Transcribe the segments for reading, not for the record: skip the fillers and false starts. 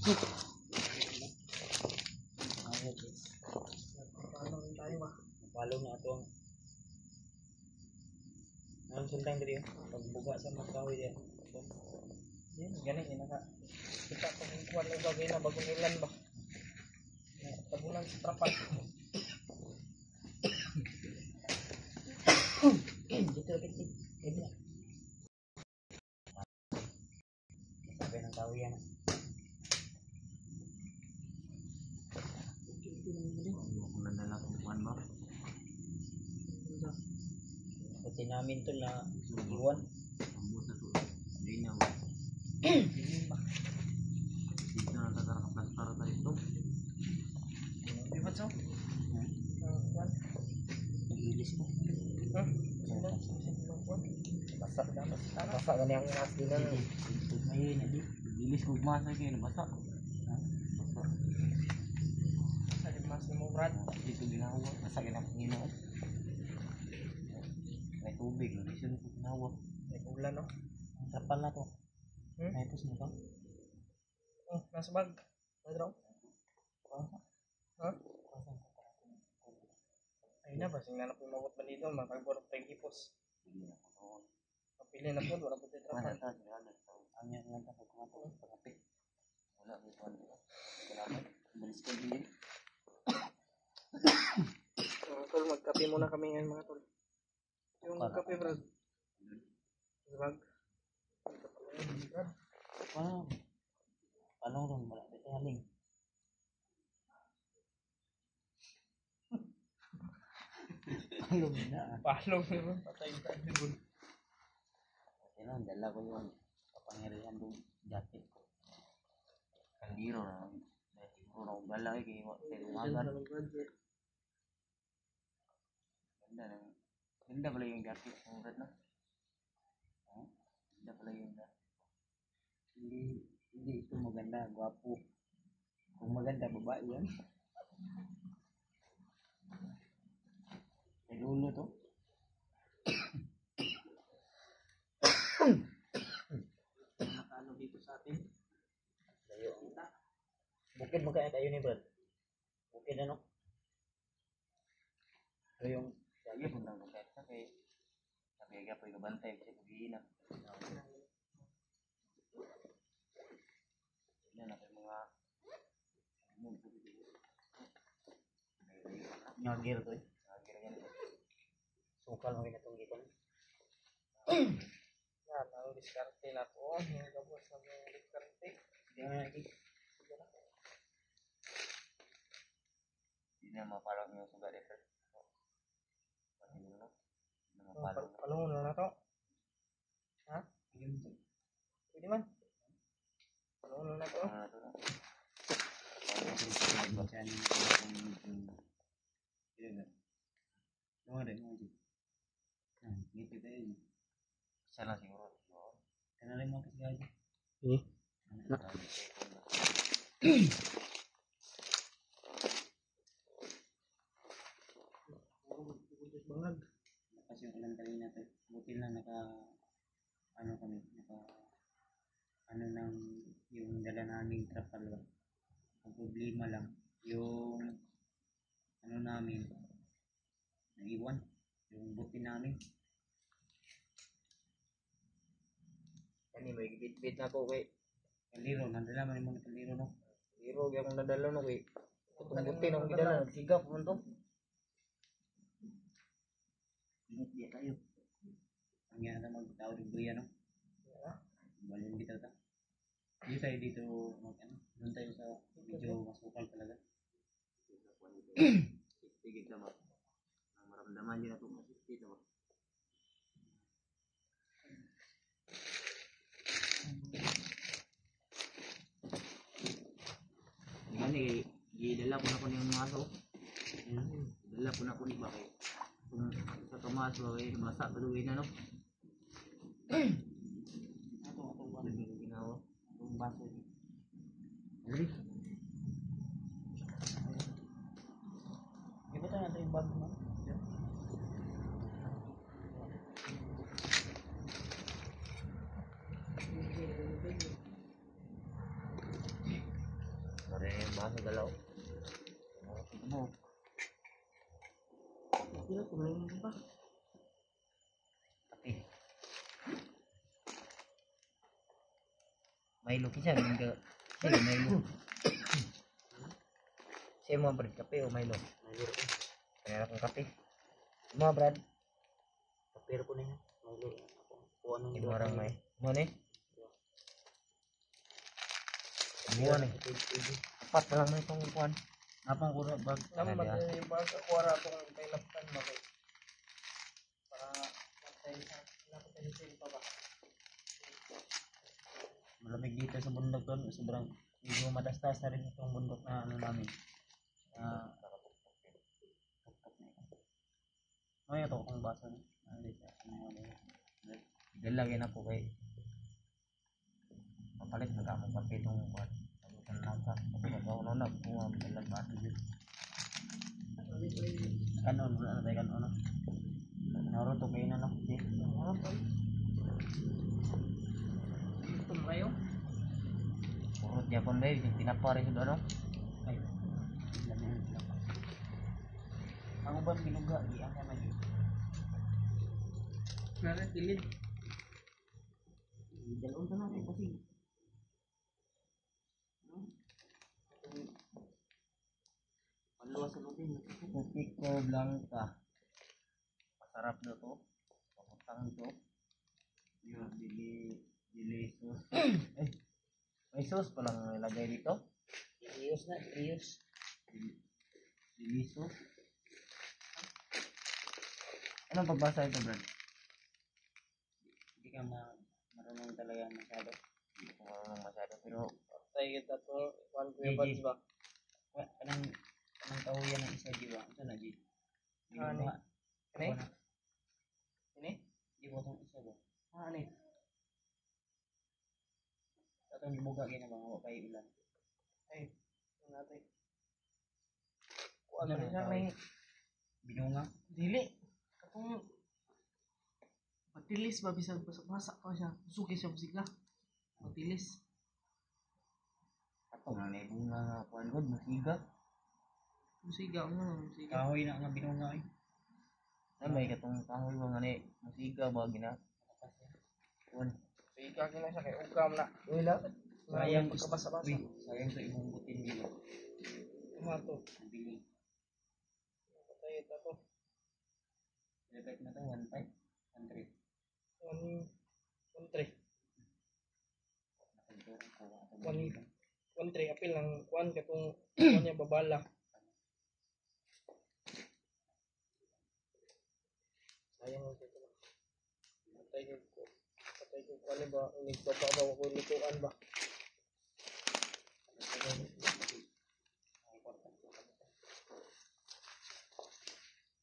Palong na ito. Ang sundang dito. Pagbuga sa magkahoy yan. Yan, ganun yun. Kita pa kung kuwan na bagay na bagong ilan ba. Tabunan sa trapan. Dito, dito. Dito na. Sabi ng kahoy yan. Pati namin ito na iwan. Dito na tatarakaplaspara tayo ito. Diba so? Nagilis mo. Basa dapat. Basa ka niya ang mas din na. Ayun, nagilis mo masa kayo na basa. Sa mas na mo brad. Dito ginawa. Basa ka na Panginoon. May tubig. Dito na ginawa. May ulan no? Ang trapal na to. May ipos na to. Nasa bag. Madraw. Ha? Ayun na ba? Sinanap yung magot ba dito? Makagborok tayong hipos. Kapili na po. Wala po tayo trapal. Ang yan lang tapos kumato. Pagkapit. Wala. Salamat. Balis ka din. Tol, magkape muna kami ngayon mga tol. Yung kape brad. Sa bag. Paano ron? Wala dito haling. Palong na. Palong na. Patay ka. Kailan, dala ko yung kapangyarihan doon. Jacket ko. Kandiro na. Siguro na akong bala kayo. Umagan. Ganda na. Ganda pala yung jacket. Murad na. Ganda pala yung Hindi ito maganda. Gwapo. Kung maganda, babae yan. May lulo to. Nakano dito sa atin? Layo ang ita. Bukid mo kaya kayo ni Brad. Bukid ano? So yung sige kung nang bukid sa kay sabi ka po yung bantay kasi kugiin na. Yan na mga ngagir to eh. Ngagir yan. Sukal mo kinatong gikan. Yan, ang diskarte na po. Yung gabos na yung diskarte. Hindi na lagi. Hindi na maparang yung sugat ito. Palungon na to. Ha? Pwede man. Palungon na to. Sana siguro. Kenalin mo kasi aja. Bangag. Kasi yung ilang tayo natin. Buti lang ano kami, nang yung dala naming trapal. Ang problema lang, yung namin, naiwan, yung buti namin. Ani may bit-bit na ko kay Kaliro, nandala man yung mga kaliro no? Kaliro, yung nadala no kay itong buti na kong gidala, nagsigap man to. Ingat dia tayo. Ang yan na magtawag ng buya no? Balon kita ta. Dito tayo dito, doon tayo sa medyo masukal talaga. Tigit naman. Maramdaman din na ito masipit naman. Gani, gidala ko na ko ng maso. Dala ko na ko ni bakit. Kung sa kamaso ay masa paluin na no. Atong baso yung ginawa. Atong baso. Dali. Iba tayo natin yung baso na. Sorry yung baso galaw. Ano? Sila kumain ba? Kape. Milo kasi mingga. Sige Milo. Siya mo Brad kape o Milo? Milo. Kaya akong kape. Mo Brad. Kapir po na yun. Milo. Kuha nung Imo orang may. Mo ni. Buwan eh. Apat na lang may itong kuwan. Napang kura bag. Naman yung baga kuwara akong kailapkan ba kay. Para matay sa napatalisin pa ba? Malamig dito sa bundok doon. Sobrang medyo matastas na rin itong bundok na ano namin. Ano ito kung basa niyo? Dala lagi na po kay. Papalit na kamo kape itong kuwan. Sabutan lang ka. Ako na na. Kung dalag ba ito dito. Kanon, ano tayo kanon? Naroon to kayo na no? Gutom kayo? Urut niya pun ba yung tinapa rin ano? Ay, lamin ang tinapa. Ang uban binuga, di ang lagi. Nara tilid. Dalawang tanong ay kasi. Panluwas sa lubin. Pico Blanca. Masarap na to. Pangutang to. Yung dili sauce. May sauce pa lang nilagay dito. Iyos na, iyos. Dili sauce. Anong pagbasa ito, Brad? Hindi ka marunong talaga masyado. Hindi ko marunong masyado pero Tayo kita to, one kuya buds ba? Anong kahuyan ng isa jiwa? Ito na ji. Ano? Ano? Ini? Di mo itong isa ba? Ano? Atong gibuga gina ba nga kayo ilan? Ay, ano natin? Kuha na siya may Binunga. dili. Katong matilis ba bisag basa pa siya. Suki siya musiga. Matilis. atong na bunga nga kuan god musiga. Musiga mo, musiga. Kahoy na nga binunga eh. Na may katong kahoy ba nga ni musiga ba gina. Kuan Musiga kina siya kay ugam na. Wala. Sayang pagkabasa-basa. Uy, sayang sa imong butin dito. Tomato. Nabili. Tayo ito to. Dapat na to 1.5, 1.3. One tray. Nakagturang ko ato One- One tray apil lang kuan katong kuan niya babala. Sayang mo dito. Patay ko kuan ba unig pa ba ko lutuan ba.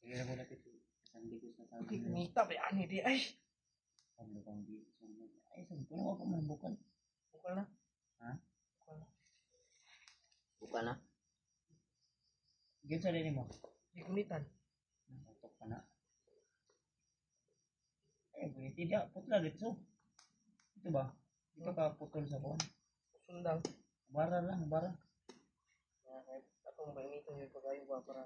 Kaya mo lapit isang digos na sabi mo. Ngita ba ani di ay. Sabi kang di. Ay, sabi ko ako mabukan. Bukal na. Ha? Bukal na. buka na. Gyan sa rin mo. Di kunitan. Tutok ka na. Eh, tidak. Putla dito. Ito ba? Ito ka putol sa kuwan. Sundang. Bara lang, bara. Atong mainitan yung pagayo ba para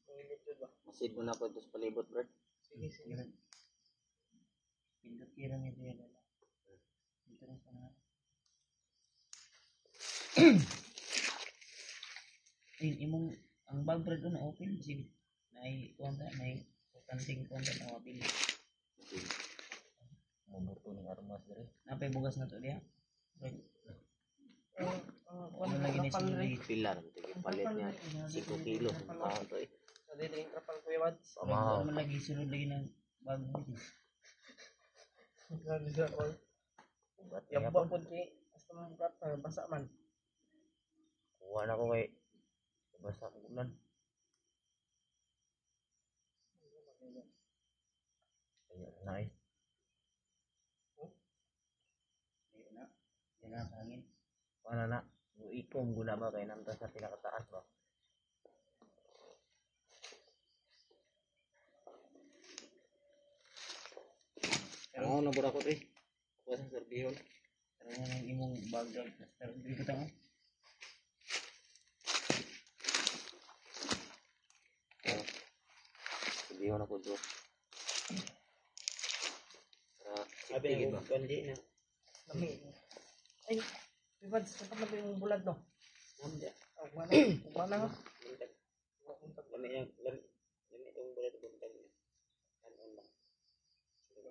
mainit yun ba? Masid mo na po ito sa palibot, Brad. Sige, sige. Pindot kira ni Dela. Dito na sa nga. Imong ang bag bread na open sige. Nay konta nay kanting konta na open. Mabuto ng armas dere. Napay bugas na to diha. Right. Kuan Ano lagi ni trapal rin. sinuli? Pilar tige palit niya 5 kilo ang taon to eh. Sa dito yung trapal kuya Wads. Pamahaw. Ano lagi sunod lagi ng bag mo. Grabe siya all. Ugat niya Yabba po. po di. Basta mga trapal, basa man. Kuha na ko kay basta ang ulan. Ayan na eh. Ayun na. Yan na sa hangin. Paano na? Ikom guna ba kay namta sa pinakataas ba? Ano na bura ko eh. Kuha sa serbihon. Kaya nang imong bagag. Dito tayo. Hindi ko na po doon. Sabi na ko hindi na. Lami. Ay, Vivads, dapat na ba yung bulad no? Namda. Ugma na ha. Lami yung bulad buntag. Ano lang.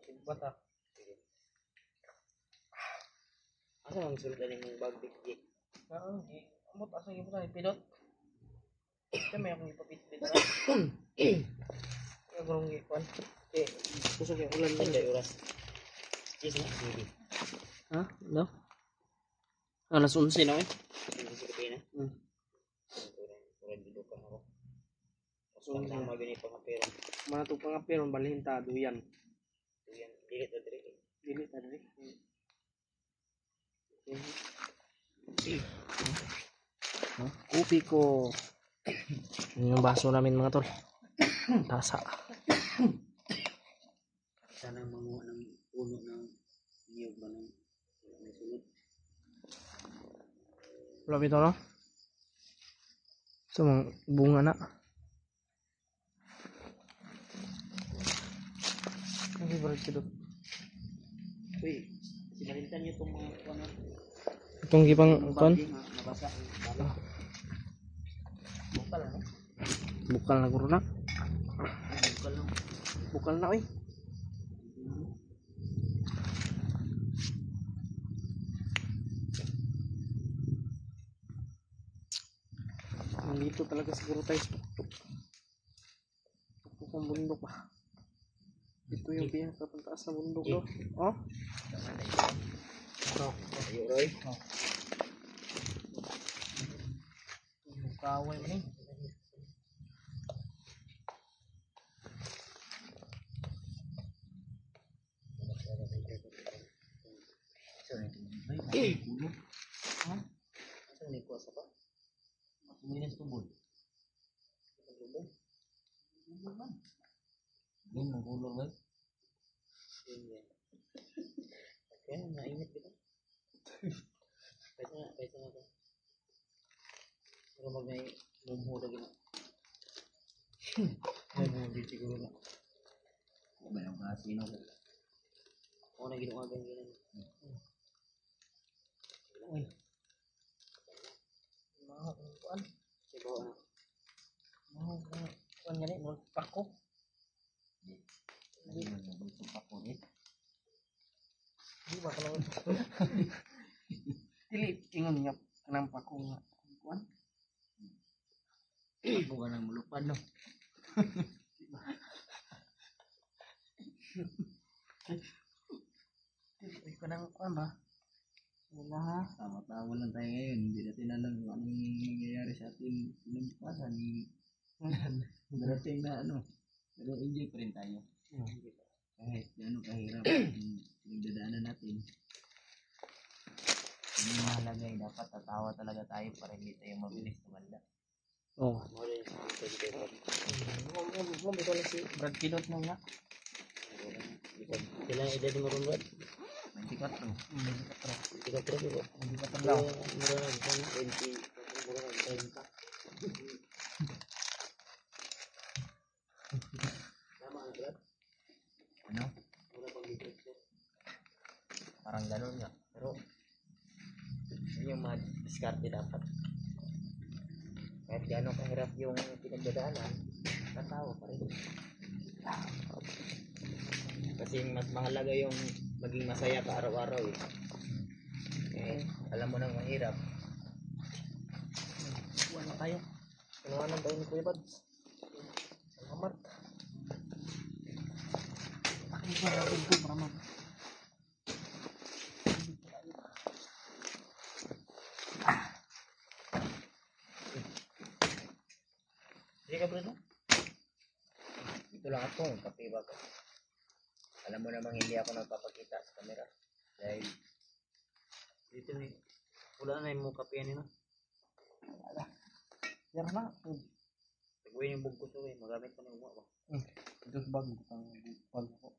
Sigbat ha. Asa ang sulod ani mong bag big? Amot asa yung puta, ipidot. Kaya may akong ipapit-pit na. Kaya gulong ipon. Okay, kusog yung ulan Ay, mo. day oras. Yes, na. Sige. Ha? No? Alas 11 na eh. Hindi sa kape na. Kurang dito ka ako. So, Mas tama gani pa kapero. Mana to pangapiron balhin ta duyan. Yan, dili to diri. Dili ta dili. Kopi ko. Yun yung baso namin mga tol. Tasa. Sana manguha ng puno ng niyog ba ng may sulod. Wala bito no? So, mga bunga na. Ang favorite ko doon. Uy, sinarintan niyo itong mga kuwan na. Itong gipang kon? Nabasa. Bukal na. Bukal na guro na. Bukal lang. Bukal na oy. Nandito talaga siguro tayo sa tuktok. Tuktok ang bundok pa. Ito yung pinakapuntaas na bundok do. Oh? Ayo, Roy. Yung kaway mo ni. Asa ni kuasa pa? Malinis tubod. Yun, nagulong ba? Kaya nainit kita. Pwede na ka. Pero mag may mumho lagi na. May mumho siguro na. Ba yung kasino ko? Ako na ginuwagan ganyan. Uy. Mahal ang kuan. Sige na. Mahal ang kuan gani mo pako. Hindi mo nabulsong pa ko eh. Di ba kalau dili ingon nga kanang pako nga kuan. Ako ka nang mulupad no? Dili kanang kuan ba? Wala ha. Tawa-tawa lang tayo ngayon. Hindi natin alam kung anong nangyayari sa atin pinampasan. Darating na ano. Pero enjoy pa rin tayo. Kahit ano kahirap yung pinagdadaanan natin. Ang mahalaga ay dapat tatawa talaga tayo para hindi tayo mabilis tumanda. Oh. Mo rin sa dito. Mo bito na si Brad Pilot mo nga. Sila edad mo ron ba? 24. Tiga terus ko. Hindi pa tandaw. Mura na bisa na 20. Mura na 30. Tama ang Brad. Ano? Mura pang dito. Parang ganun nga. Pero yun yung mga diskarte dapat. Kahit gano'n kahirap yung pinagdadaanan, tatawa pa rin. Kasi mas mahalaga yung maging masaya ka araw-araw eh. Eh, alam mo nang mahirap. Wala tayo. Kinuhanan tayo ni Kuya Bads. Salamat. Akin ko natin ko para mag... Hindi ka Bruno? Dito lang ako, kape ba ka? Alam mo namang hindi ako nagpapakita sa camera. Dahil Dito ni. Wala na yung kape nila. Yan na. Tagawin yung bugkos ko eh. Magamit pa ng uwa ba? Ito sa bag. Bag ko.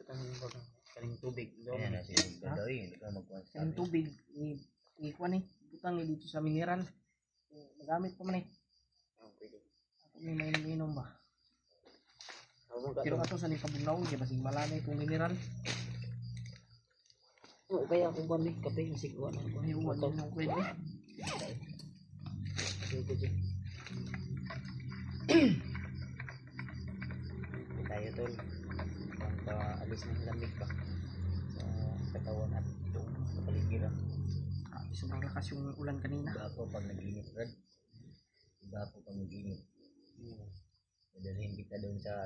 Ito yung bagang. Kaling tubig. Kaya na siya gagawin, hindi ka magkuhan sa Yung tubig, ikuan butang dito sa mineral. Nagamit ko man Pwede. Ako may mainom ba? Ako Pero ato sa ni kabugnaw, di ba sig malanay kung mineral. Oo, kaya kung ba may kape, masigwa na ako. Ay uwan din ang pwede. Tayo tol. Pang alis ng lamig pa sa katawan at yung kapaligiran. Sobrang lakas yung ulan kanina. Iba ako pag nag-init, Brad. Iba ako pag nag-init. Madalhin kita doon sa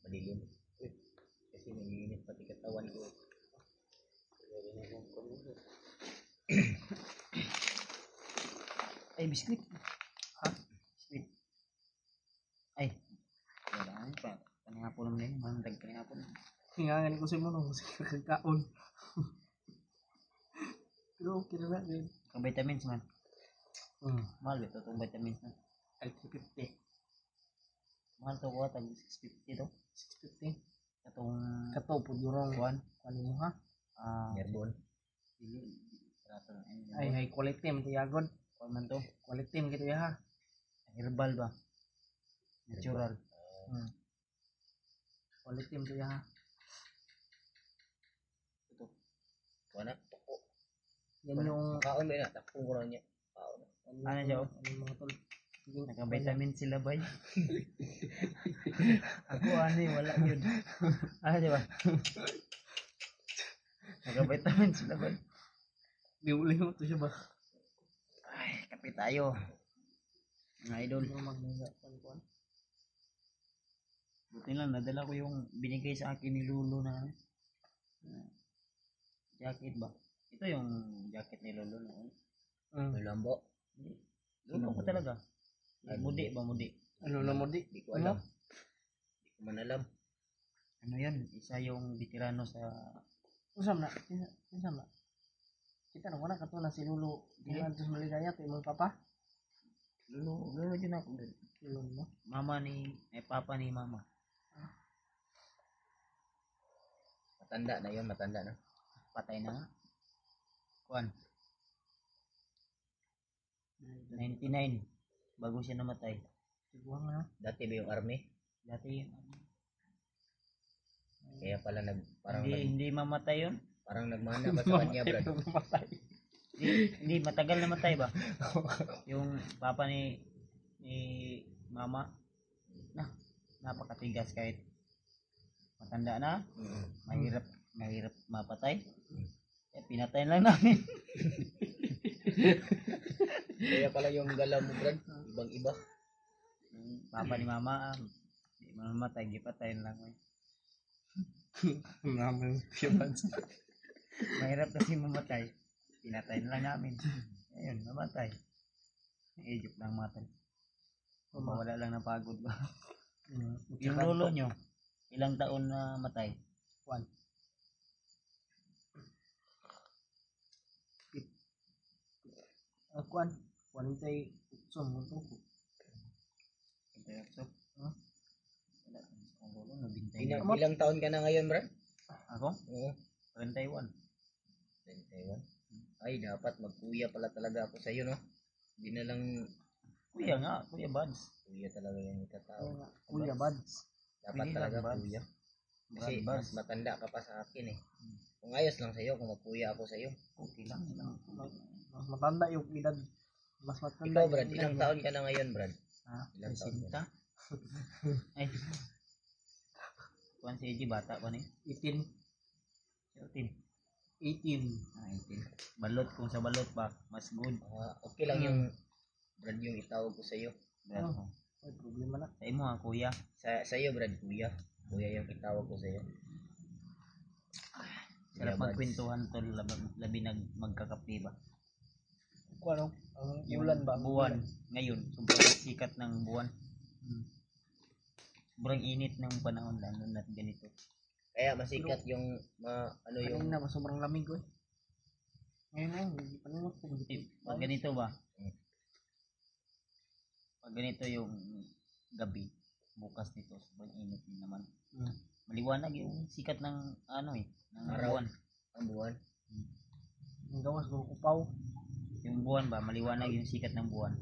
madilim. Kasi nag-init pati katawan ko. Ay, biskuit. Ha? Biskuit. Ay, wala pa. Panihapon naman yun. Mandag panihapon. Hingangan ko sa mo nung kasi kakakaon. Pero okay na din. Ang vitamins man. Mahal ito itong vitamins na. Ay, 350. Mahal ito ko. Tag 650 to. 650. Itong Kato po yung kuhan. Kuhanin mo ha? Merbon. Dili. Trato na. Ay, high quality man ito yagod. Kuhan man to. Quality man kito ya ha. Herbal ba? Natural. Quality man ito ya ha. Ito. Kuhan na. Tuko. Yan yung... Kaon ba na? Takpong ko lang niya. Kaon na. Ano siya oh? Ano yung mga tol? Naka-vitamin sila ba? Ako wala yun. Di ba? Naka-vitamin sila ba? Liw-liw ito siya ba? Ay, kape tayo. Mga idol. Ano magnaga? Buti lang, nadala ko yung binigay sa akin ni Lolo na jacket ba? Ito yung jacket ni Lolo na May lambo. Lolo ko talaga. Mudi ba, mudi? Ano na mo di? Di ko alam. Di ko man alam. Ano yan? Isa yung veterano sa... Usam na. Usam na. Kita na wala kato na si Lolo. Diyan sa Maligaya. Ito yung mga papa. Lolo yun ako. Lolo mo. Papa ni mama. Matanda na yun, matanda na. Patay na nga. Kuan. 99. Bago siya namatay. Siguang na. Dati ba yung army? Dati Kaya pala parang hindi mamatay yun. parang nagmana ba sa kanya, Brad? Hindi matagal namatay ba? Yung papa ni mama napakatigas kahit matanda na, mahirap mapatay. Pinatayin lang namin. Kaya pala yung galaw mo, Brad, ibang iba. Papa ni mama, di mamatay, gipatayin lang. Namin siya. Mahirap kasi mamatay. Pinatayin lang namin. Ayun, namatay. Joke lang matay. Wala lang ng pagod ba? Yung lolo nyo, ilang taon na matay? 1. Kuan. 48 mo to. Wala. Ang lolo, nabintay na. Ilang taon ka na ngayon, Brad? Ako? Oo. 31. 21. Ay, dapat magkuya pala talaga ako sa'yo, no? Hindi na lang Kuya nga, Kuya Buds. kuya talaga yung itatawag. Kuya Buds. Dapat Pwede talaga lang, Buds. kuya. Brad Kasi Buds. mas matanda ka pa sa akin eh. Kung ayos lang sa'yo, kung magkuya ako sa'yo. Okay lang. Mas matanda yung edad. Mas matanda. Ikaw, yung Brad, edad ilang mo. taon ka na ngayon, Brad? Ha? Ilang taon ka Presinta? Ay. Kuan si Eji, bata pa ni. 18. 18. 18. 18. Balot, kung sa balot ba, mas good. Okay lang yung Brad yung itawag ko sa'yo. Brad, Oh. May problema na. sa imo ha, kuya. Sa'yo, Brad, kuya. Kuya yung itawag ko sa'yo. Sarap Kuya Buds. magkwentuhan tol, labi magkakape ba? Kung ano? Ang Yung ulan ba? buwan ngayon, sobrang sikat ng buwan. Sobrang init ng panahon, lalo na ganito. Kaya masikat yung yung Kanina ba sobrang lamig ko eh. Ngayon na, hindi pa naman kung Pag ganito ba? Pag ganito yung gabi, bukas nito, sobrang init din naman. Maliwanag yung sikat ng ano eh, ng Araw. buwan. Ang buwan. Ang gawas ko kupaw. Yung buwan ba, maliwanag yung sikat ng buwan.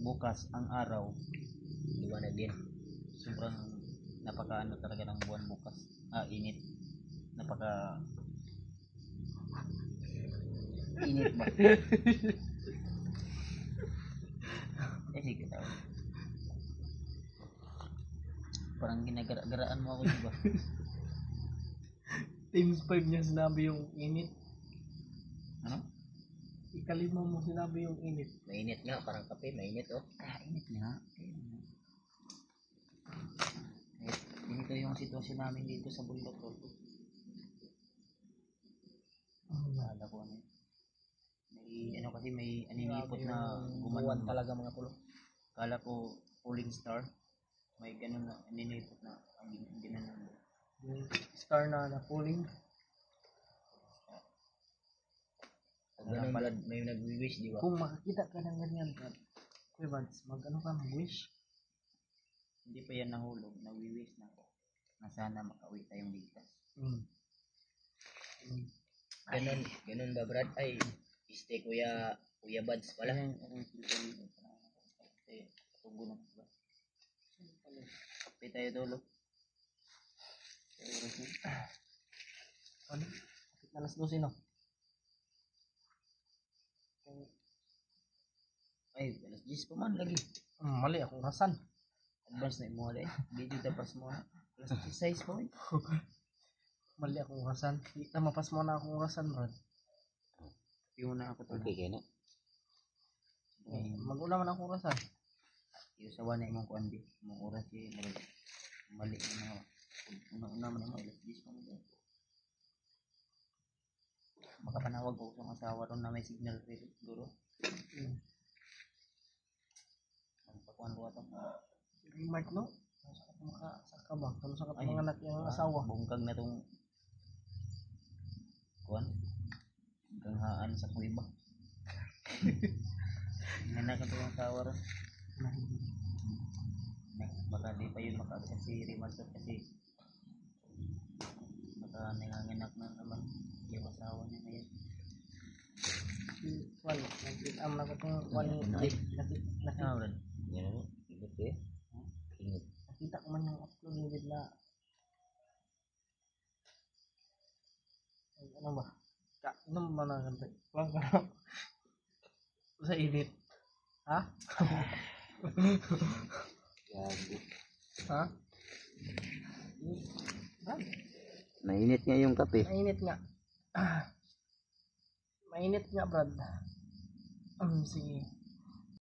Bukas, ang araw, Liwanag din. sobrang napaka-ano talaga ng buwan bukas. Init. Napaka init ba? Sige tao. Parang ginagara-garaan mo ako, diba? Times 5 niya sinabi yung init. Ano? Ikalima mo sinabi yung init. Mainit nga, parang kape, mainit oh. Init nga. Ganito yung sitwasyon namin dito sa bundok. Kala ko ano. May ano kasi may aninipot na Buwan gumanon. talaga mga pulo. Kala ko falling star. May ganun na aninipot na ang ginanon. Yung star na pulling. Pag ganun Brad, may nag-wish, di ba? Kung makakita ka ng ganyan, Brad, Kuya Vance, mag-ano ka, mag-wish. Hindi pa yan nahulog. Nawiwis na ako. Na sana makauwi tayong ligtas. Ganun ba Brad? Ay, stay Kuya Buds pala. Tubo na ba? Kape tayo dolo. Ano? Kapit na alas 12, no? Ay, alas 10 pa man lagi. Mali akong rasan. Advance na mo dai. Video tapas mo na. Alas 16 pa eh. Mali akong rasan. Di na mapas mo na akong rasan, Brad. Yung na ako to. Okay, kaya na. Mag-una man akong rasan. Yung sawa na imong kuan di. Imong oras si mali na mga una man mo alas 10 pa man. Makapanawag ko sa asawa ron na may signal siguro. Ang pakuan ko ato. Remark, no? Saka ba? Kamu sa mga anak yung asawa. Bungkag na tong kuan. Ganghaan sa kuiba. Nanak ko yung asawa ron. Baka di pa yun makaabsan si Rimalto kasi baka nanganganak na naman yung asawa niya ngayon. Wal, nag-am na ko itong wal. Brad? Yan ano? Ingat eh. Ingat. Nakita ko man yung upload ni Bid na ano ba? Kainom ba na ganito? Lang ka na. Sa init. Ha? Gago. Ha? Mainit nga yung kape. Mainit nga. Mainit nga, Brad. Sige.